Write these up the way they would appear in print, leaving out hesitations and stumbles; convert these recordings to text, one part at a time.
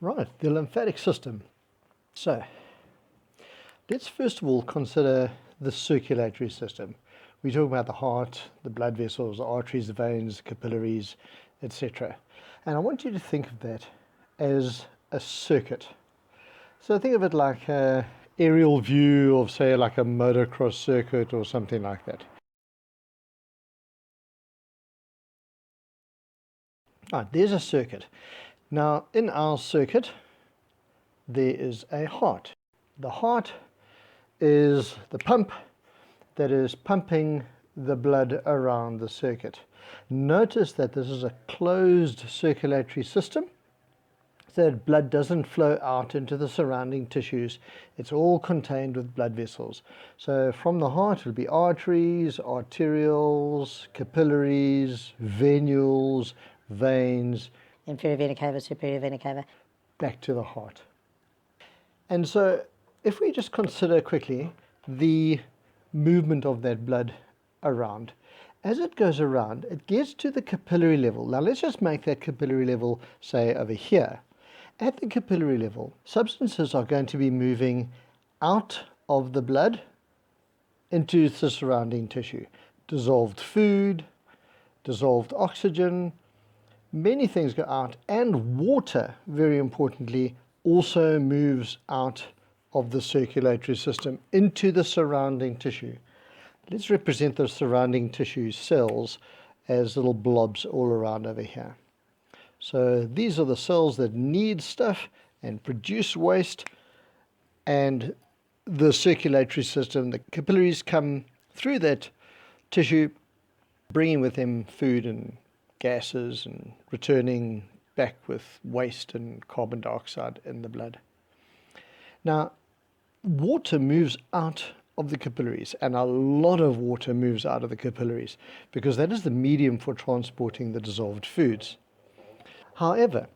Right, the lymphatic system. So, let's first of all consider the circulatory system. We talk about the heart, the blood vessels, the arteries, the veins, capillaries, etc. And I want you to think of that as a circuit. So think of it like an aerial view of, say, like a motocross circuit or something like that. Right, there's a circuit. Now, in our circuit, there is a heart. The heart is the pump that is pumping the blood around the circuit. Notice that this is a closed circulatory system, so that blood doesn't flow out into the surrounding tissues. It's all contained with blood vessels. So from the heart it will be arteries, arterioles, capillaries, venules, veins. Inferior vena cava, superior vena cava. Back to the heart. And so if we just consider quickly the movement of that blood around, as it goes around, it gets to the capillary level. Now let's just make that capillary level, say, over here. At the capillary level, substances are going to be moving out of the blood into the surrounding tissue. Dissolved food, dissolved oxygen, many things go out, and water, very importantly, also moves out of the circulatory system into the surrounding tissue. Let's represent the surrounding tissue cells as little blobs all around over here. So these are the cells that need stuff and produce waste, and the circulatory system, the capillaries, come through that tissue, bringing with them food and gases and returning back with waste and carbon dioxide in the blood. Now, water moves out of the capillaries, and a lot of water moves out of the capillaries because that is the medium for transporting the dissolved foods. However,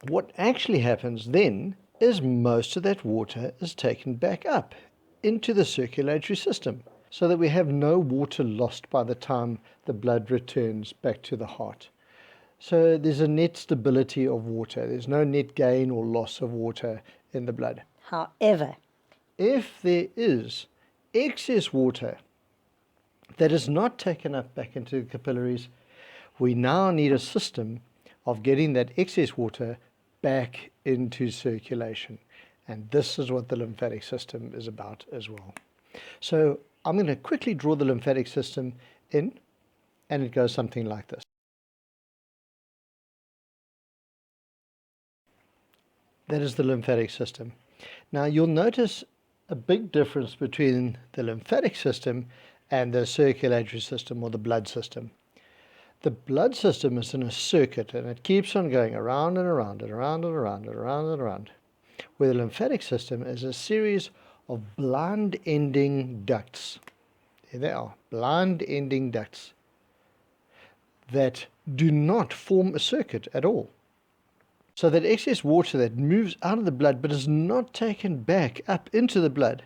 what actually happens then is most of that water is taken back up into the circulatory system, so that we have no water lost by the time the blood returns back to the heart. So there's a net stability of water. There's no net gain or loss of water in the blood. However, if there is excess water that is not taken up back into the capillaries, we now need a system of getting that excess water back into circulation. And this is what the lymphatic system is about as well. So I'm going to quickly draw the lymphatic system in, and it goes something like this. That is the lymphatic system. Now you'll notice a big difference between the lymphatic system and the circulatory system, or the blood system. The blood system is in a circuit, and it keeps on going around and around and around and around and around and around. Where the lymphatic system is a series of blind ending ducts. There they are, blind ending ducts that do not form a circuit at all. So that excess water that moves out of the blood but is not taken back up into the blood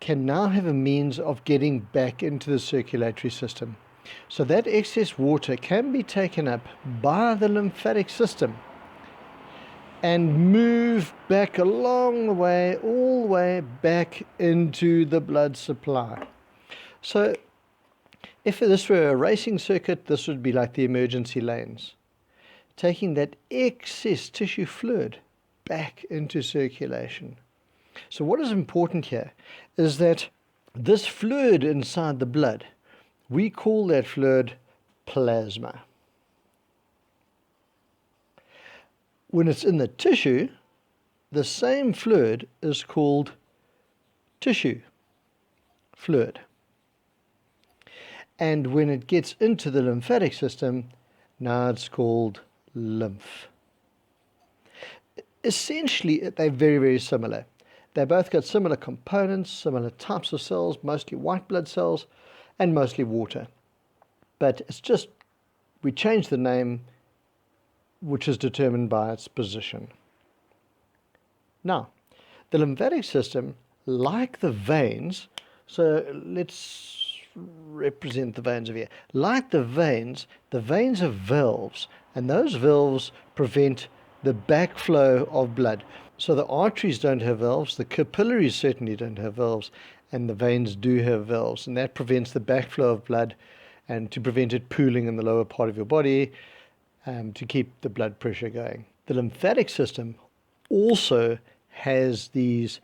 can now have a means of getting back into the circulatory system. So that excess water can be taken up by the lymphatic system and move back along the way, all the way back into the blood supply. So if this were a racing circuit, this would be like the emergency lanes, taking that excess tissue fluid back into circulation. So what is important here is that this fluid inside the blood, we call that fluid plasma. When it's in the tissue, the same fluid is called tissue fluid. And when it gets into the lymphatic system, now it's called lymph. Essentially, they're very, very similar. They both got similar components, similar types of cells, mostly white blood cells, and mostly water. But it's just, we change the name, which is determined by its position. Now, the lymphatic system, like the veins, so let's represent the veins over here. Like the veins have valves, and those valves prevent the backflow of blood. So the arteries don't have valves, the capillaries certainly don't have valves, and the veins do have valves, and that prevents the backflow of blood and to prevent it pooling in the lower part of your body, to keep the blood pressure going. The lymphatic system also has these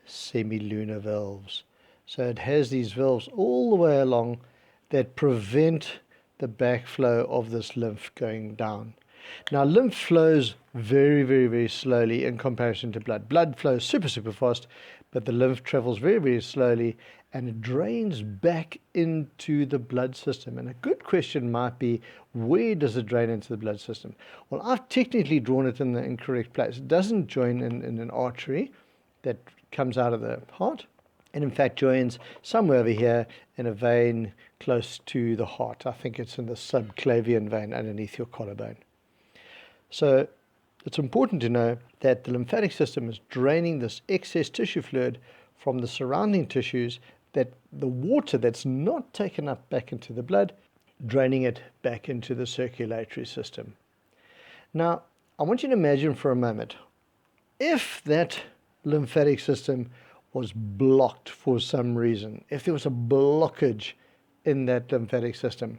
semilunar valves. So it has these valves all the way along that prevent the backflow of this lymph going down. Now, lymph flows very, very, very slowly in comparison to blood. Blood flows super, super fast, but the lymph travels very, very slowly and it drains back into the blood system. And a good question might be, where does it drain into the blood system? Well, I've technically drawn it in the incorrect place. It doesn't join in an artery that comes out of the heart, and in fact joins somewhere over here in a vein close to the heart. I think it's in the subclavian vein underneath your collarbone. So it's important to know that the lymphatic system is draining this excess tissue fluid from the surrounding tissues, that the water that's not taken up back into the blood, draining it back into the circulatory system. Now, I want you to imagine for a moment, if that lymphatic system was blocked for some reason, if there was a blockage in that lymphatic system,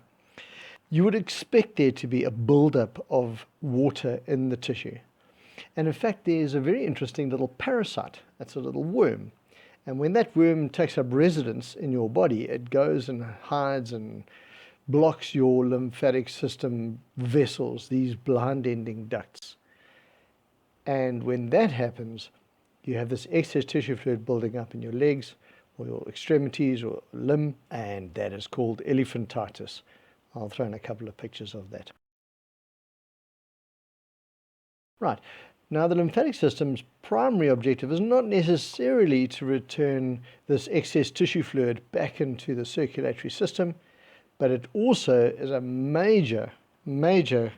you would expect there to be a buildup of water in the tissue. And in fact, there's a very interesting little parasite. That's a little worm. And when that worm takes up residence in your body, it goes and hides and blocks your lymphatic system vessels, these blind-ending ducts. And when that happens, you have this excess tissue fluid building up in your legs or your extremities or limb, and that is called elephantitis. I'll throw in a couple of pictures of that. Right. Now, the lymphatic system's primary objective is not necessarily to return this excess tissue fluid back into the circulatory system, but it also is a major, major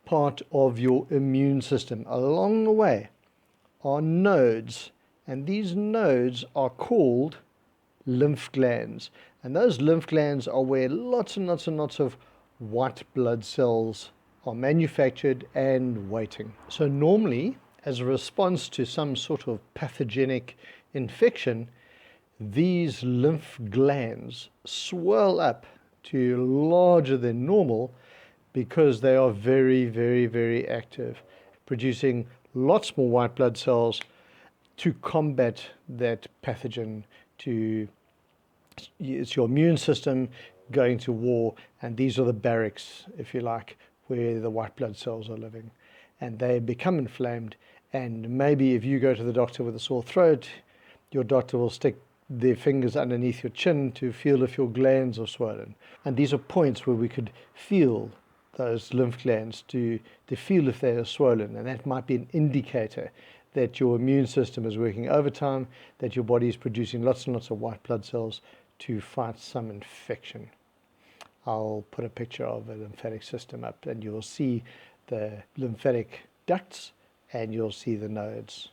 part of your immune system. Along the way are nodes, and these nodes are called lymph glands. And those lymph glands are where lots and lots and lots of white blood cells are manufactured and waiting. So normally, as a response to some sort of pathogenic infection, these lymph glands swell up to larger than normal because they are very, very, very active, producing lots more white blood cells to combat that pathogen. It's your immune system going to war, and these are the barracks, if you like, where the white blood cells are living, and they become inflamed. And maybe if you go to the doctor with a sore throat, your doctor will stick their fingers underneath your chin to feel if your glands are swollen. And these are points where we could feel those lymph glands to feel if they are swollen, and that might be an indicator that your immune system is working overtime, that your body is producing lots and lots of white blood cells to fight some infection. I'll put a picture of a lymphatic system up, and you'll see the lymphatic ducts and you'll see the nodes.